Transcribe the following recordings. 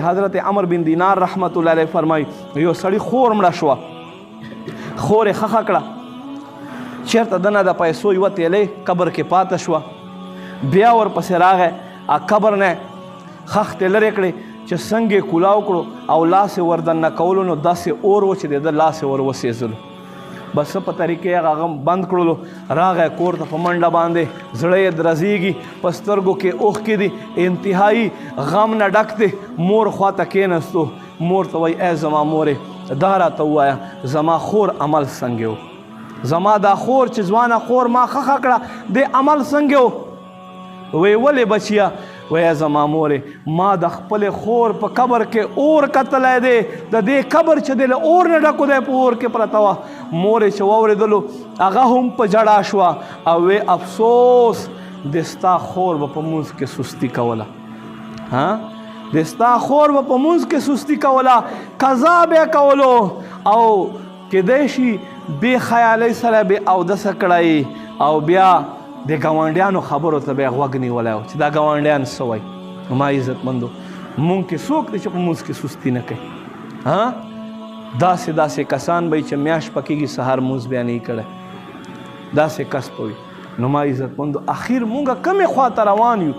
حضرت عمر بن دینار رحمت الله علیه فرمایي یو سړي خور مړه شوه، خور یې ښخه کړه، چېرته دنه د پیسو یوه تیلۍ قبر کې پاته شوه، بیا ورپسې راغی قبر نه خښتې لرې کړې چې څنګه یې کولاو کړو او لاس یې ور دننه کولو نو داسې اور و چې د ده لاس یې ور وسېزلو. بس څه په طریقې هغه بند کړلو، راغی کور ته په منډه باندې، زړه یې درزیږي، په سترګو کې اوښکې دي، انتهایي غم نه ډک دی. مور خواته کېناستو، مور ته وایي ای زما مورې دا راته ووایه زما خور عمل څنګه و، زما دا خور چې ځوانه خور ما ښخه کړه دې عمل څنګه و؟ وی ولې بچیه؟ وی زما مورې ما د خپلې خور په قبر کې اور کتلی دی، د دې قبر چې دی له اور نه ډکو دی په اور کې پرته وه. مورې چې واورېدلو هغه هم په ژړا شوه او وی افسوس د ستا خور به په مونځ کې سستي کوله، د ستا خور به په مونځ کې سستي کوله، قضا به یې کولو او کیدای شي بې خیالۍ سره به اودسه کړی او بیا د ګاونډیانو خبرو ته به یې غوږ نیولی و چې دا ګاونډیان څه وایي. ما عزتمندو مونږ کې څوک دی چې په مونځ کې سستي نه کوي؟ داسې کسان به چې میاشت پکېږي سهار مونځ بیا نه یې کړی، داسې کس به وي. نو ما عزتمندو اخر مونږ کمې خواته روان یو؟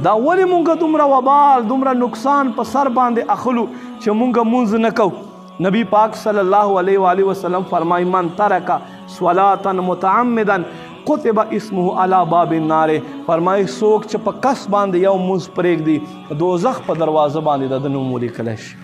دا ولې مونږ دومره وبال دومره نقصان په سر باندې اخلو چې مونږ مونځ نه کوو؟ نبی پاک صلی الله علیه و آله وسلم فرمایي من ترک صلاة متعمدا کتب اسمه علی باب النار. فرمایي څوک چې په کس باندې یو مونځ پرېږدي دوزخ په دروازه باندې د ده نوم ولیکلی شي.